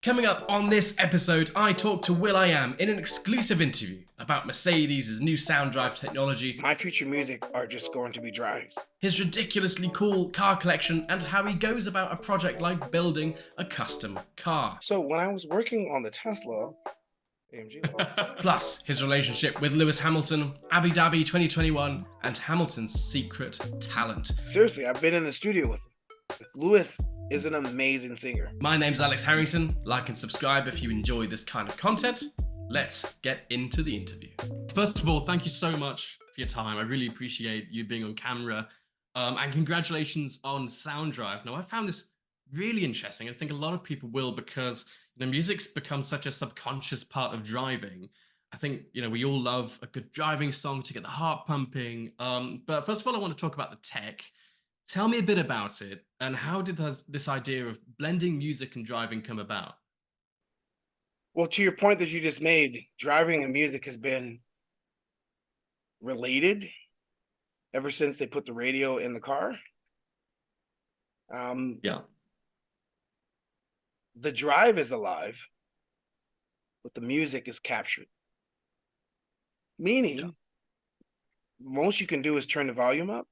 Coming up on this episode, I talk to will.i.am in an exclusive interview about Mercedes' new sound drive technology, My future music are just going to be drives. his ridiculously cool car collection, and how he goes about a project like building a custom car. So when I was working on the Tesla AMG law, Plus, his relationship with Lewis Hamilton, Abu Dhabi 2021, and Hamilton's secret talent. seriously, I've been in the studio with him. Like, Lewis is an amazing singer. My name's Alex Harrington. Like and subscribe if you enjoy this kind of content. Let's get into the interview. First of all, thank you so much for your time. I really appreciate you being on camera. And congratulations on Sound Drive. Now, I found this really interesting. I think a lot of people will because music's become such a subconscious part of driving. I think we all love a good driving song to get the heart pumping. But first of all, I want to talk about the tech. Tell me a bit about it, and how did this idea of blending music and driving come about? Well, to your point that you just made, driving and music has been related ever since they put the radio in the car. Yeah. The drive is alive, but the music is captured. Meaning, most you can do is turn the volume up.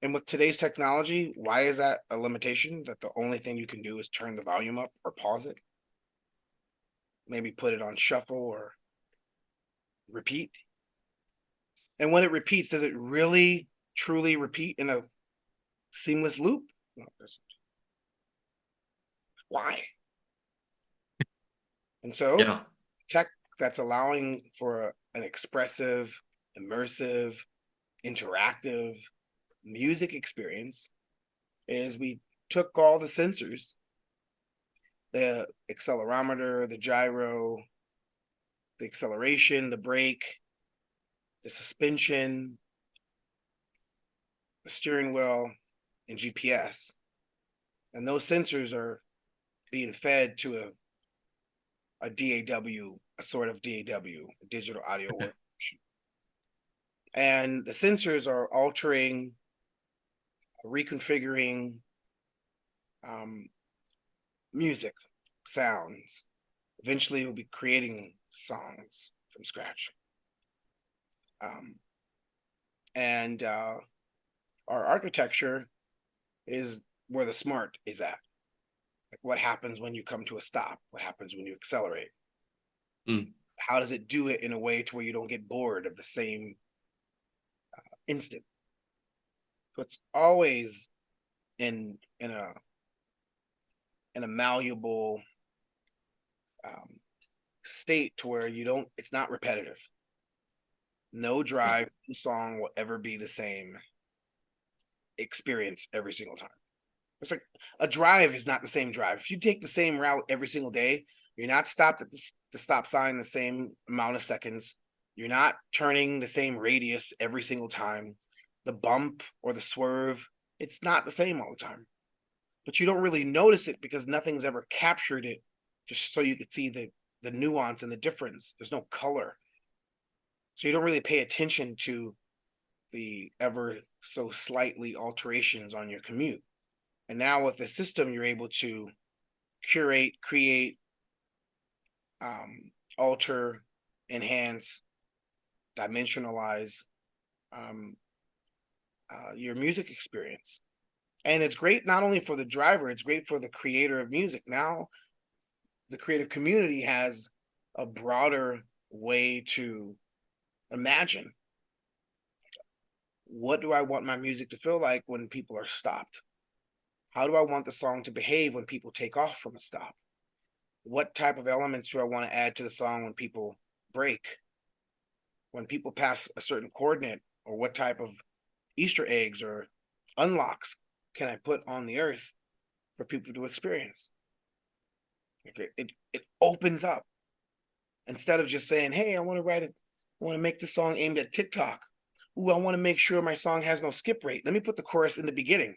And with today's technology, why is that a limitation? That the only thing you can do is turn the volume up or pause it? Maybe put it on shuffle or repeat. And when it repeats, does it really, truly repeat in a seamless loop? No, it doesn't. Why? And so, Yeah. tech that's allowing for an expressive, immersive, interactive music experience is we took all the sensors, the accelerometer, the gyro, the acceleration, the brake, the suspension, the steering wheel, and GPS. And those sensors are being fed to a DAW, a sort of DAW, a digital audio workstation. And the sensors are altering, reconfiguring music, sounds. Eventually, we'll be creating songs from scratch. And our architecture is where the smart is at. Like, what happens when you come to a stop? What happens when you accelerate? How does it do it in a way to where you don't get bored of the same instant? So it's always in a malleable state to where it's not repetitive. No drive, no song will ever be the same experience every single time. It's like a drive is not the same drive. If you take the same route every single day, you're not stopped at the stop sign the same amount of seconds. You're not turning the same radius every single time. The bump or the swerve, it's not the same all the time. But you don't really notice it because nothing's ever captured it just so you could see the nuance and the difference. There's no color. So you don't really pay attention to the ever so slightly alterations on your commute. And now with the system, you're able to curate, create, alter, enhance, dimensionalize your music experience. And it's great not only for the driver, it's great for the creator of music. Now, the creative community has a broader way to imagine. What do I want my music to feel like when people are stopped? How do I want the song to behave when people take off from a stop? What type of elements do I want to add to the song when people break? When people pass a certain coordinate, or what type of Easter eggs or unlocks can I put on the earth for people to experience? It opens up. Instead of just saying, hey, I want to make this song aimed at TikTok. Ooh, I want to make sure my song has no skip rate. Let me put the chorus in the beginning.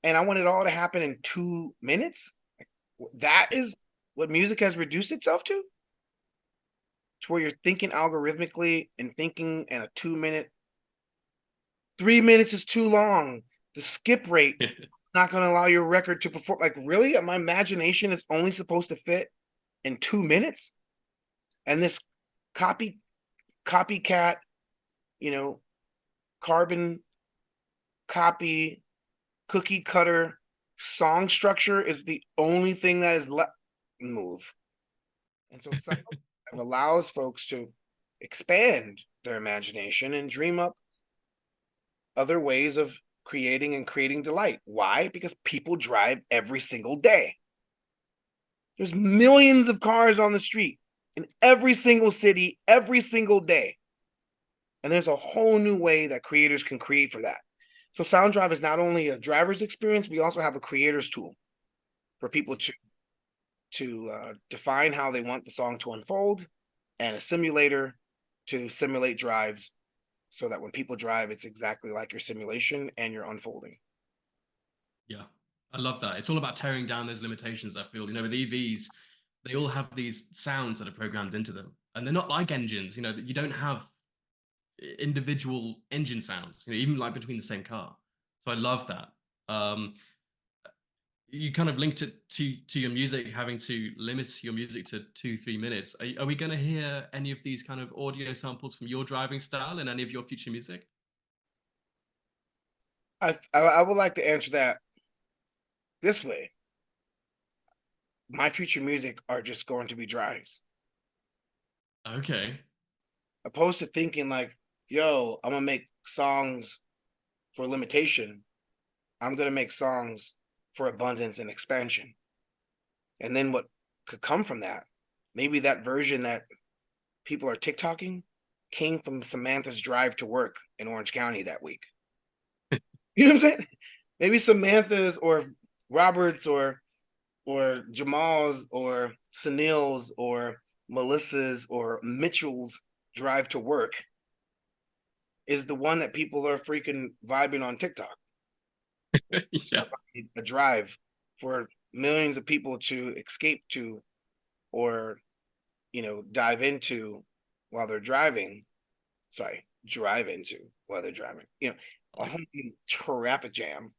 And I want it all to happen in 2 minutes. That is what music has reduced itself to where you're thinking algorithmically and thinking in a 2 minute. 3 minutes is too long. The skip rate not going to allow your record to perform. Like, really? My imagination is only supposed to fit in 2 minutes, and this copy copycat, you know, carbon copy cookie cutter song structure is the only thing that is left. Move. And so sound allows folks to expand their imagination and dream up other ways of creating delight. Why? Because people drive every single day. There's millions of cars on the street in every single city every single day. And there's a whole new way that creators can create for that. So Sound Drive is not only a driver's experience, we also have a creator's tool for people to define how they want the song to unfold, and a simulator to simulate drives so that when people drive, it's exactly like your simulation and your unfolding. Yeah, I love that. It's all about tearing down those limitations. I feel, with EVs, they all have these sounds that are programmed into them, and they're not like engines. That you don't have individual engine sounds. Even like between the same car. So I love that. Um, you kind of linked it to your music, having to limit your music to 2-3 minutes. Are we going to hear any of these kind of audio samples from your driving style in any of your future music? I would like to answer that this way. My future music are just going to be drives. Okay. Opposed to thinking like, yo, I'm gonna make songs for limitation. I'm gonna make songs for abundance and expansion. And then what could come from that, maybe that version that people are TikToking came from Samantha's drive to work in Orange County that week. You know what I'm saying? Maybe Samantha's or Robert's or Jamal's or Sunil's or Melissa's or Mitchell's drive to work is the one that people are freaking vibing on TikTok. Yeah. A drive for millions of people to escape to or dive into while they're driving. Sorry, drive into while they're driving. I A like whole traffic jam.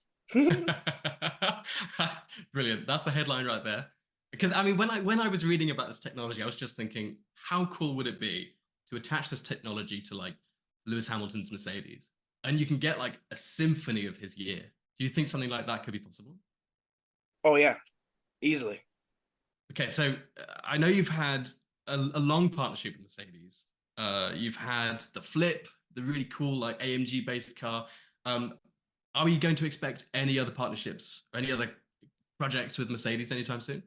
Brilliant. That's the headline right there. Because I mean, when I was reading about this technology, I was just thinking, how cool would it be to attach this technology to like Lewis Hamilton's Mercedes, and you can get like a symphony of his year. Do you think something like that could be possible? Oh yeah, easily. Okay, so I know you've had a long partnership with Mercedes. You've had the Flip, the really cool like AMG based car. Um, are you going to expect any other partnerships, or any other projects with Mercedes anytime soon?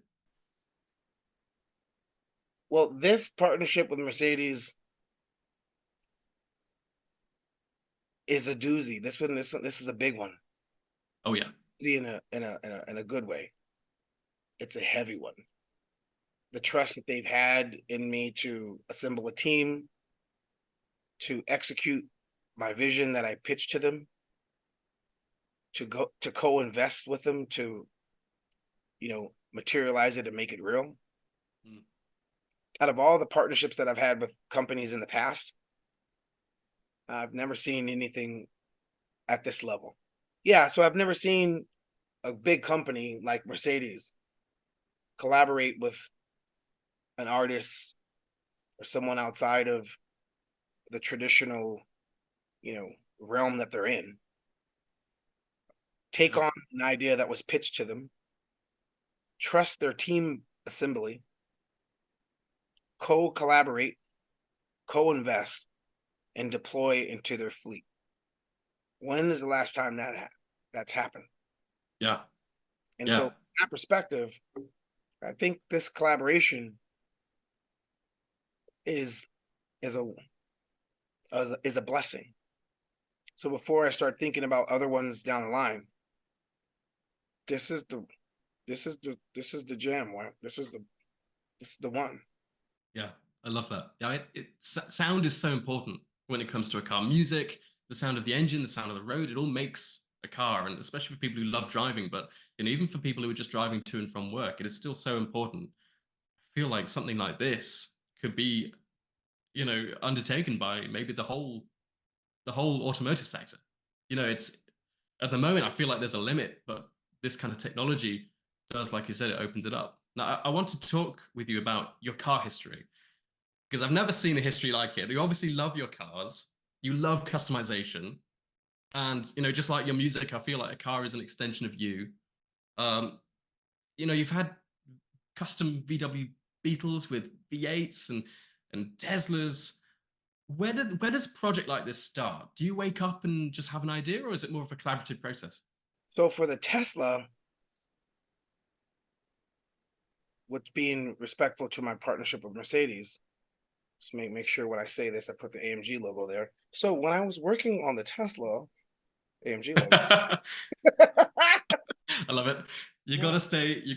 Well, this partnership with Mercedes is a doozy. This is a big one. Oh yeah, Doozy in a good way. It's a heavy one. The trust that they've had in me to assemble a team, to execute my vision that I pitched to them, to co-invest with them, to materialize it and make it real. mm, Out of all the partnerships that I've had with companies in the past, I've never seen anything at this level. Yeah, so I've never seen a big company like Mercedes collaborate with an artist or someone outside of the traditional, realm that they're in. Take yeah, on an idea that was pitched to them, trust their team assembly, co-collaborate, co-invest, and deploy into their fleet. When is the last time that's happened? yeah, And so, yeah, from that perspective, I think this collaboration is is a is a blessing. So before I start thinking about other ones down the line, this is the this is the jam. This is the one. yeah. I love that. Yeah, sound is so important when it comes to a car. Music, the sound of the engine, the sound of the road, it all makes a car, and especially for people who love driving. But even for people who are just driving to and from work, it is still so important. I feel like something like this could be, undertaken by maybe the whole automotive sector. It's at the moment I feel like there's a limit, but this kind of technology does, like you said, it opens it up. Now, I want to talk with you about your car history because I've never seen a history like it. You obviously love your cars, you love customization, and just like your music, I feel like a car is an extension of you. Um, you've had custom VW Beetles with V8s and Teslas. Where does a project like this start? Do you wake up and just have an idea, or is it more of a collaborative process? So for the Tesla, with being respectful to my partnership with Mercedes, just make sure when I say this, I put the AMG logo there. So when I was working on the Tesla AMG logo, I love it. yeah, You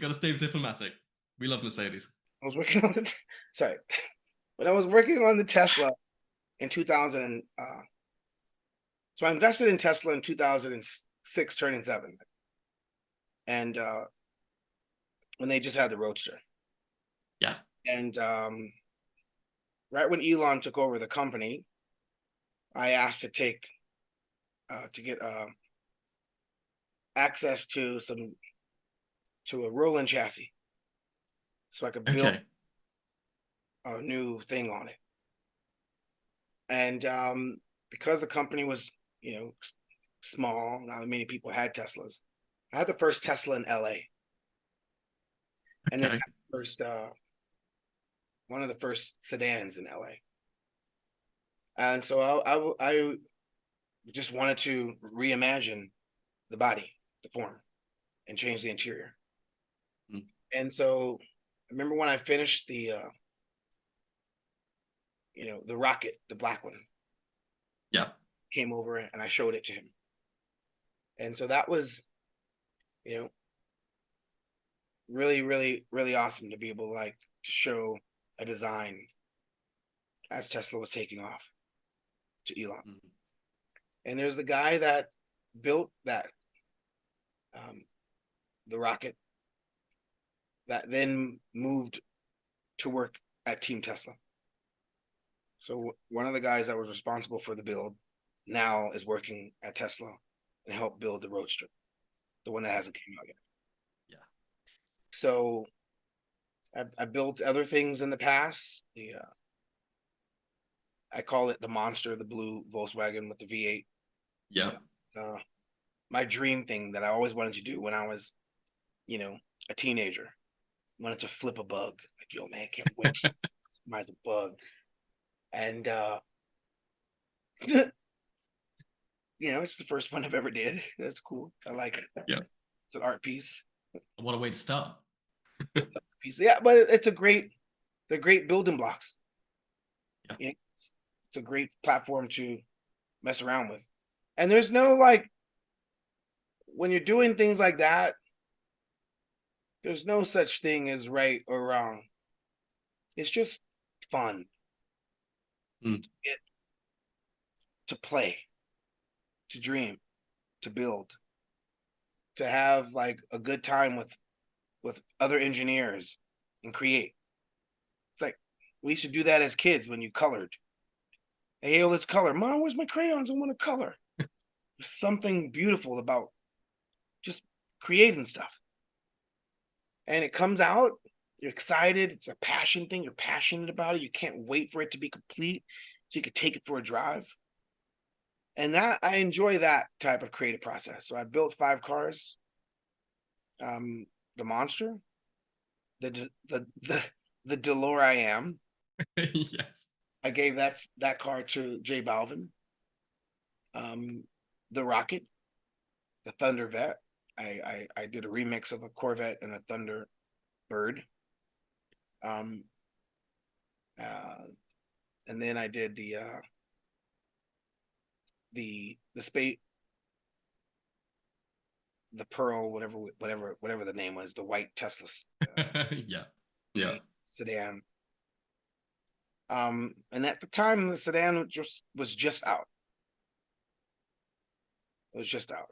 gotta stay diplomatic. We love Mercedes. I was working on the sorry, when I was working on the Tesla in 2000, so I invested in Tesla in 2006, turning 7, and when they just had the Roadster, Yeah. and right when Elon took over the company, I asked to get access to a rolling chassis so I could build Okay. a new thing on it. And because the company was, small, not many people had Teslas. I had the first Tesla in LA, and then Okay. first one of the first sedans in LA. And so I just wanted to reimagine the body, the form, and change the interior. Mm. And so I remember when I finished the rocket, the black one, Yeah. came over and I showed it to him. And so that was, you know, really, really, really awesome to be able to show a design as Tesla was taking off to Elon. Mm. And there's the guy that built um, the rocket that then moved to work at Team Tesla. So one of the guys that was responsible for the build now is working at Tesla and helped build the Roadster, the one that hasn't came out yet. Yeah. So I built other things in the past. I call it the monster, the blue Volkswagen with the V8. Yeah. Uh, my dream thing that I always wanted to do when I was, you know, a teenager. I wanted to flip a bug. Like, yo, man, can't wait to customize a bug. And it's the first one I've ever did. That's cool. I like it. Yeah. It's an art piece. What a way to start. It's a piece. Yeah, but they're great building blocks. Yeah. It's a great platform to mess around with. And there's no when you're doing things like that, there's no such thing as right or wrong. It's just fun. Mm. It to play, to dream, to build, to have a good time with other engineers and create. It's like we should do that as kids when you colored. Hey, yo, let's color. Mom, where's my crayons? I want to color. There's something beautiful about just creating stuff. And it comes out, you're excited. It's a passion thing. You're passionate about it. You can't wait for it to be complete so you can take it for a drive. And that I enjoy that type of creative process. So I built 5 cars. The monster, the will.i.am. Yes. I gave that car to J Balvin. Um, the rocket, the Thunder Vet. I did a remix of a Corvette and a Thunderbird. Um, uh, and then I did the space, the Pearl, whatever the name was, the white Tesla Yeah. Yeah. sedan. And at the time, the sedan was just out. It was just out.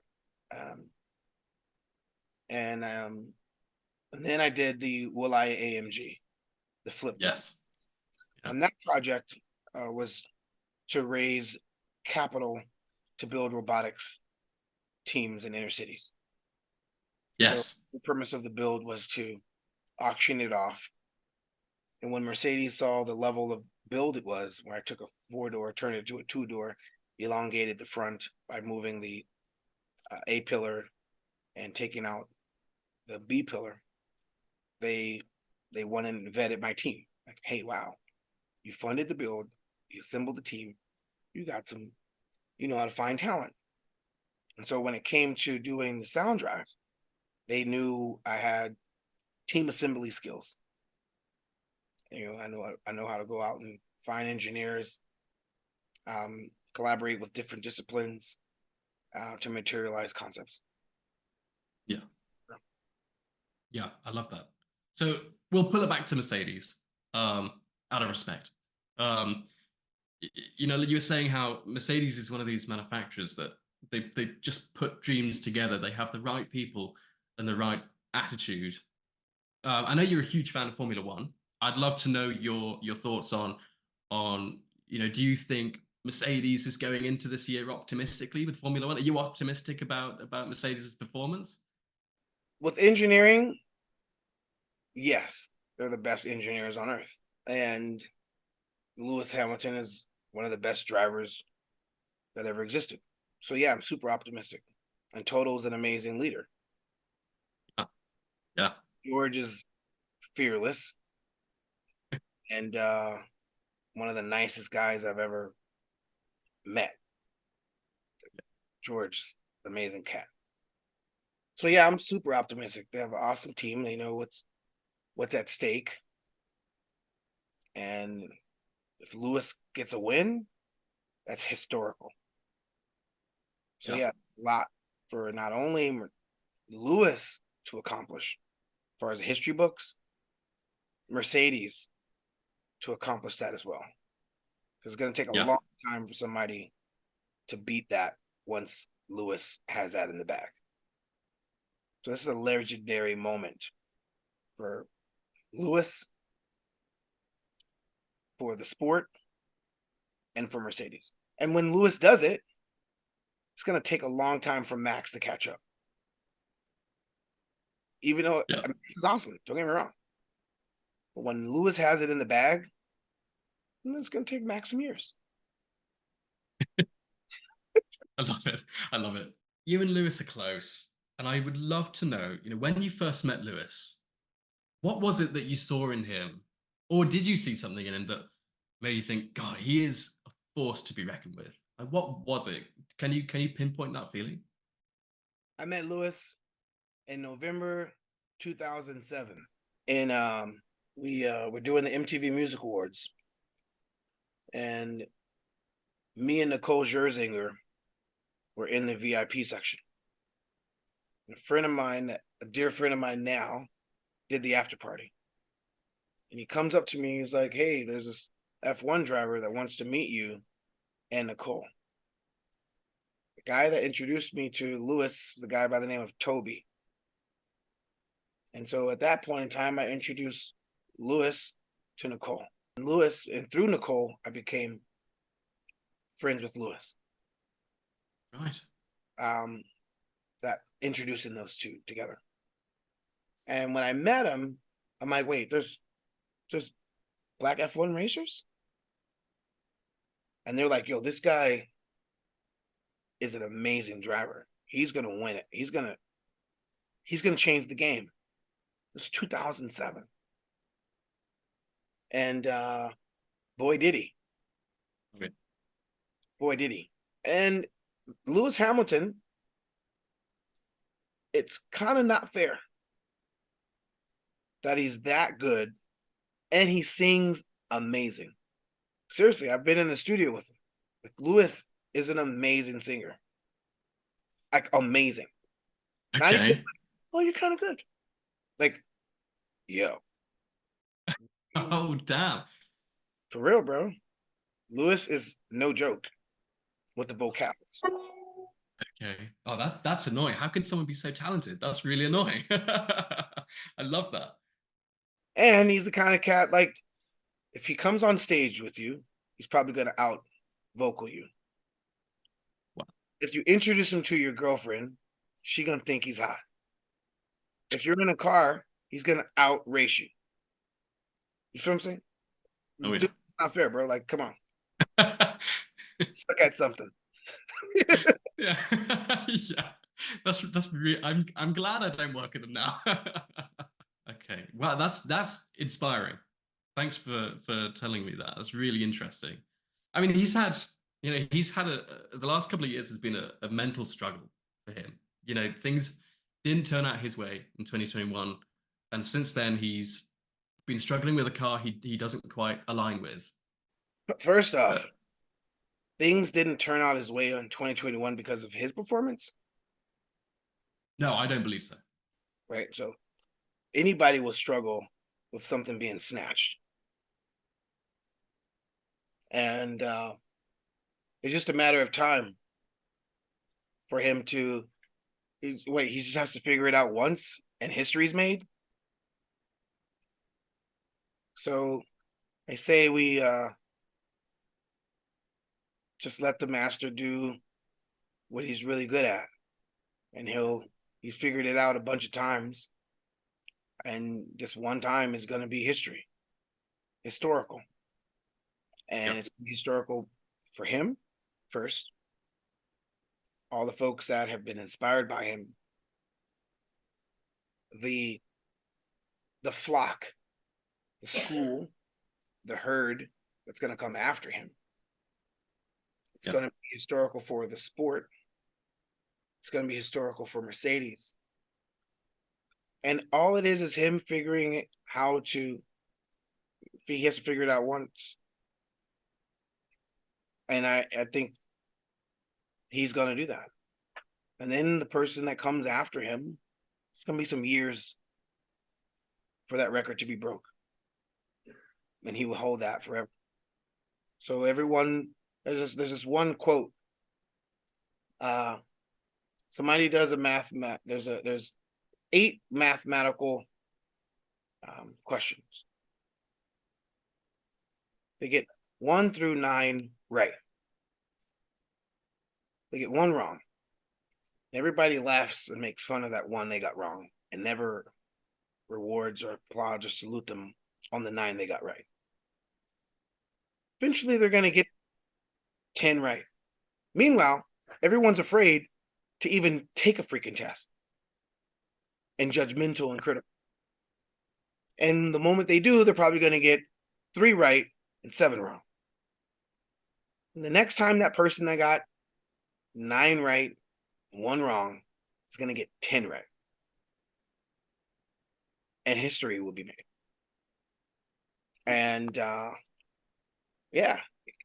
Um, and then I did the will.i AMG, the flip dome. Yes. Yeah. And that project was to raise capital to build robotics teams in inner cities. So Yes. the premise of the build was to auction it off. And when Mercedes saw the level of build it was, where I took a 4-door, turned it into a 2-door, elongated the front by moving the A pillar and taking out the B pillar, they went and vetted my team. Like, hey, wow, you funded the build, you assembled the team, you got some, you know how to find talent. And so when it came to doing the sound drive, they knew I had team assembly skills. You know, I know how to go out and find engineers, collaborate with different disciplines to materialize concepts. Yeah. Yeah, I love that. So we'll pull it back to Mercedes, out of respect. Um, you know, you were saying how Mercedes is one of these manufacturers that they just put dreams together. They have the right people and the right attitude. I know you're a huge fan of Formula One. I'd love to know your thoughts on you know, do you think Mercedes is going into this year optimistically with Formula One? Are you optimistic about Mercedes' performance? With engineering, yes, they're the best engineers on earth. And Lewis Hamilton is one of the best drivers that ever existed. So yeah, I'm super optimistic. And Toto's an amazing leader. Yeah, yeah, George is fearless and one of the nicest guys I've ever met. George, amazing cat. So yeah, I'm super optimistic. They have an awesome team. They know what's at stake. And if Lewis gets a win, that's historical. So yeah, yeah, a lot for not only Lewis to accomplish as far as the history books, Mercedes to accomplish that as well. Because it's going to take a yeah, long time for somebody to beat that once Lewis has that in the bag. So this is a legendary moment for Lewis, for the sport, and for Mercedes. And when Lewis does it, it's going to take a long time for Max to catch up. Even though yeah. I mean, this is awesome, don't get me wrong. But when Lewis has it in the bag, it's going to take Max some years. I love it. I love it. You and Lewis are close, and I would love to know, you know, when you first met Lewis, what was it that you saw in him, or did you see something in him that made you think, God, he is a force to be reckoned with? Like, what was it? Can you pinpoint that feeling? I met Lewis in November 2007. And we were doing the MTV Music Awards. And me and Nicole Scherzinger were in the VIP section. And a friend of mine, a dear friend of mine now, did the after party. And he comes up to me, he's like, hey, there's this F1 driver that wants to meet you and Nicole. The guy that introduced me to Lewis is a guy by the name of Toby. And so at that point in time, I introduced Lewis to Nicole. And Lewis, and through Nicole, I became friends with Lewis. Right. That introducing those two together. And when I met him, I'm like, wait, there's black F1 racers? And they're like, yo, this guy is an amazing driver. He's gonna win it. He's gonna change the game. It's 2007. And boy did he. Okay. Boy did he. And Lewis Hamilton, it's kind of not fair that he's that good and he sings amazing. Seriously, I've been in the studio with him. Like Lewis is an amazing singer. Like amazing. Not even, Okay. oh, you're kind of good. Like, yo, Oh, damn. for real, bro. Lewis is no joke with the vocals. Okay. Oh, that's annoying. How can someone be so talented? That's really annoying. I love that. And he's the kind of cat, like, if he comes on stage with you, he's probably gonna out vocal you. Wow. If you introduce him to your girlfriend, she gonna think he's hot. If you're in a car, he's gonna outrace you. You feel what I'm saying? Oh Dude, not fair, bro. Like, come on, yeah. suck at something. Yeah. Yeah. That's really I'm glad I don't work with them now. Okay. Wow, that's inspiring. Thanks for telling me that. That's really interesting. I mean, he's had the last couple of years has been a mental struggle for him. Things didn't turn out his way in 2021, and since then he's been struggling with a car he doesn't quite align with. First Uh, off, things didn't turn out his way in 2021 because of his performance, no, I don't believe so. right? So anybody will struggle with something being snatched. And it's just a matter of time for him to wait, he just has to figure it out once and history's made. So I say we just let the master do what he's really good at. And he's figured it out a bunch of times. And this one time is gonna be historical. And Yep. it's historical for him first, all the folks that have been inspired by him, the the flock, the school, the herd that's going to come after him. It's Yep. going to be historical for the sport. It's going to be historical for Mercedes. And all it is him figuring how to. He has to figure it out once, and I think he's going to do that. And then the person that comes after him, it's going to be some years for that record to be broke, and he will hold that forever. So everyone, there's this one quote. Uh, somebody does a there's 8 mathematical questions. They get 1 through 9 right. They get 1 wrong. Everybody laughs and makes fun of that one they got wrong and never rewards or applauds or salute them on the 9 they got right. Eventually, they're going to get 10 right. Meanwhile, everyone's afraid to even take a freaking test and judgmental and critical. And the moment they do, they're probably going to get 3 right and 7 wrong. And the next time that person that got 9 right, 1 wrong is going to get 10 right. And history will be made. And yeah,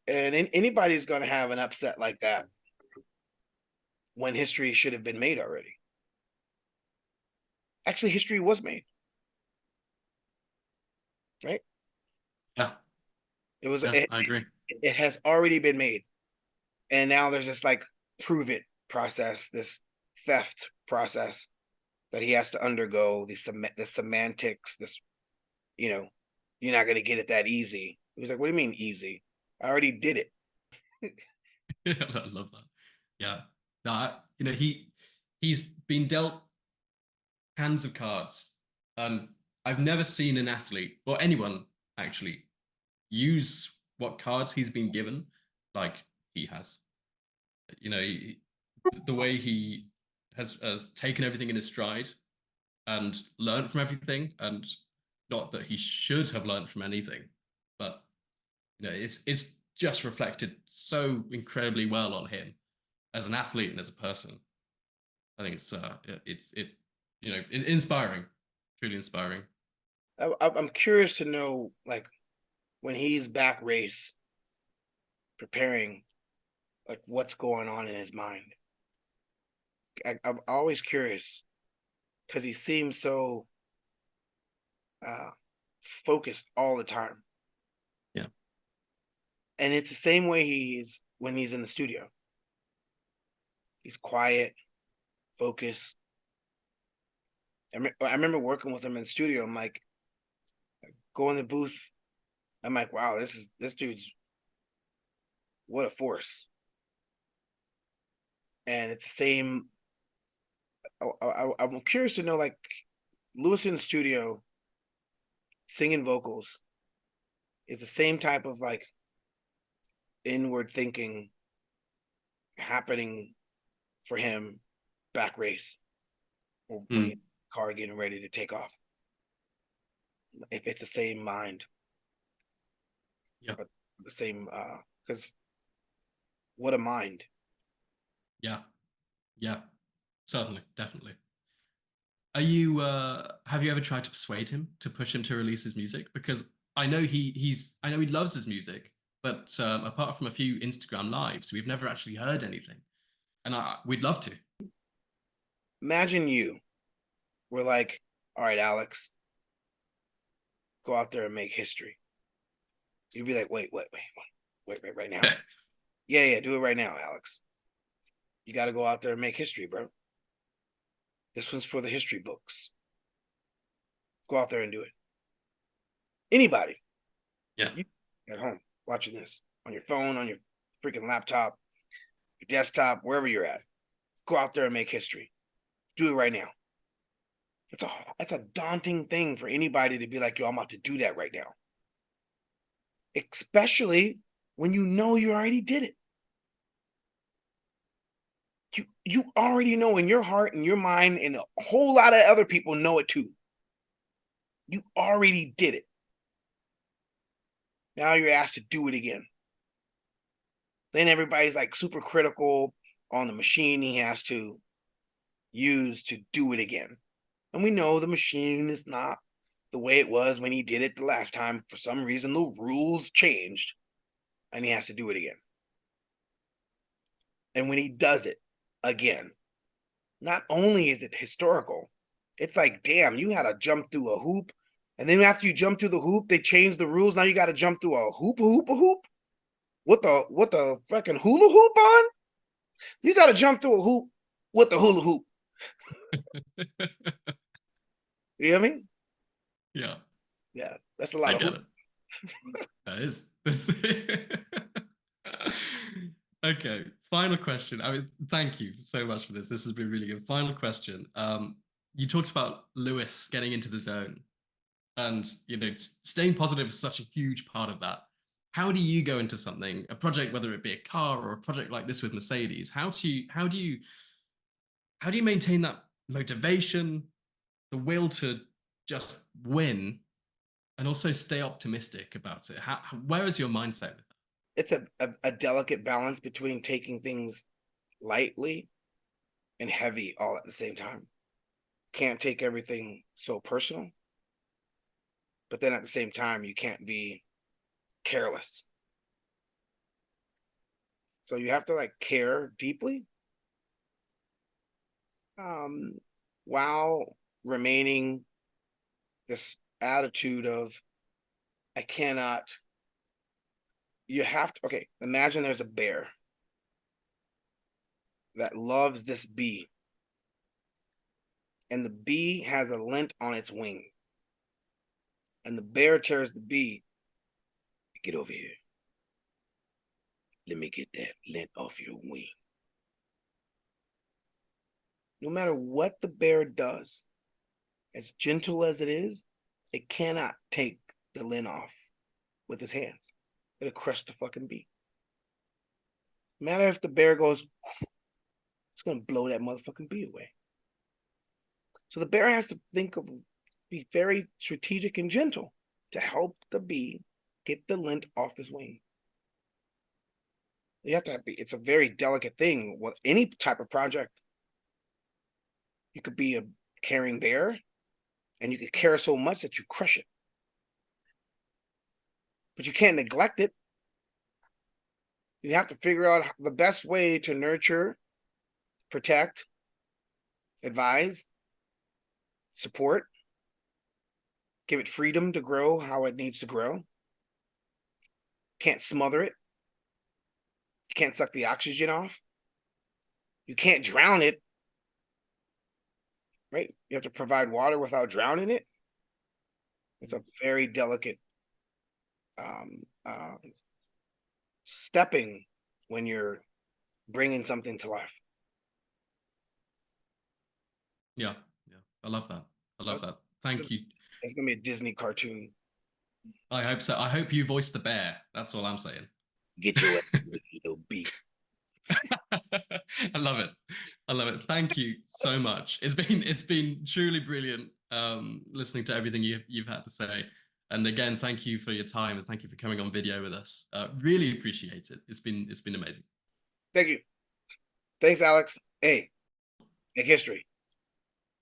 and anybody's going to have an upset like that when history should have been made already. Actually, history was made, right? Yeah. It was Yeah, I agree. it has already been made, and now there's this like prove it process, this theft process that he has to undergo. The semantics, this you know, you're not going to get it that easy. He was like, "What do you mean easy? I already did it." I love that. Yeah. No, he's been dealt hands of cards, and I've never seen an athlete or anyone actually use what cards he's been given like he has. The way he has taken everything in his stride and learned from everything, and not that he should have learned from anything, but it's just reflected so incredibly well on him as an athlete and as a person. I think inspiring, truly inspiring. I'm curious to know, like, when he's back race preparing, like, what's going on in his mind. I'm always curious because he seems so uh, focused all the time, Yeah, and it's the same way he's when he's in the studio. He's quiet, focused. I remember working with him in the studio. I'm like, go in the booth. I'm like, wow, this dude's what a force. And it's the same. I'm curious to know, like, Lewis in the studio singing vocals is the same type of like inward thinking happening for him back race or when Mm, he's car getting ready to take off. If it's the same mind, yeah, but the same because what a mind. yeah, yeah. Certainly, definitely. Are you have you ever tried to persuade him to push him to release his music? Because I know he loves his music, but apart from a few Instagram lives, we've never actually heard anything. And we'd love to. Imagine you were like, all right, Alex, go out there and make history. You'd be like, wait, right now. Yeah, do it right now, Alex. You got to go out there and make history, bro. This one's for the history books. Go out there and do it. Anybody, Yeah. you at home watching this on your phone, on your freaking laptop, your desktop, wherever you're at, go out there and make history. Do it right now. It's a daunting thing for anybody to be like, yo, I'm about to do that right now. Especially when you know you already did it. You already know in your heart and your mind, and a whole lot of other people know it too. You already did it. Now you're asked to do it again. Then everybody's like super critical on the machine he has to use to do it again. And we know the machine is not the way it was when he did it the last time. For some reason, the rules changed and he has to do it again. And when he does it again, not only is it historical, it's like, damn, you had to jump through a hoop. And then after you jump through the hoop, they changed the rules. Now you got to jump through a hoop. What the fucking hula hoop on? You got to jump through a hoop with the hula hoop. You know what I mean? Yeah, Yeah, that's a I lot of get hoop. it. That is. This. Okay, final question. I mean, thank you so much for this. This has been really good. Final question. You talked about Lewis getting into the zone, and staying positive is such a huge part of that. How do you go into something, a project, whether it be a car or a project like this with Mercedes? How do you maintain that motivation, the will to just win, and also stay optimistic about it? Where is your mindset with that? It's a delicate balance between taking things lightly and heavy all at the same time. Can't take everything so personal, but then at the same time, you can't be careless. So you have to like care deeply, um, while remaining this attitude of I cannot. You have to. Okay, imagine there's a bear that loves this bee, and the bee has a lint on its wing, and the bear tells the bee, "Get over here. Let me get that lint off your wing." No matter what the bear does, as gentle as it is, it cannot take the lint off with his hands. It'll crush the fucking bee. No matter if the bear goes, it's gonna blow that motherfucking bee away. So the bear has to be very strategic and gentle to help the bee get the lint off his wing. You have to be, it's a very delicate thing with any type of project. You could be a caring bear and you could care so much that you crush it. But you can't neglect it. You have to figure out the best way to nurture, protect, advise, support, give it freedom to grow how it needs to grow. Can't smother it. You can't suck the oxygen off. You can't drown it, right? You have to provide water without drowning it. It's a very delicate um, uh, stepping when you're bringing something to life. Yeah, yeah, I love that. I love that. Thank you. It's gonna be a Disney cartoon. I hope so. I hope you voice the bear. That's all I'm saying. Get your ass, little beat. I love it. I love it. Thank you so much. It's been truly brilliant listening to everything you've had to say. And again, thank you for your time and thank you for coming on video with us. Really appreciate it. It's been amazing. Thank you. Thanks, Alex. Hey, make history.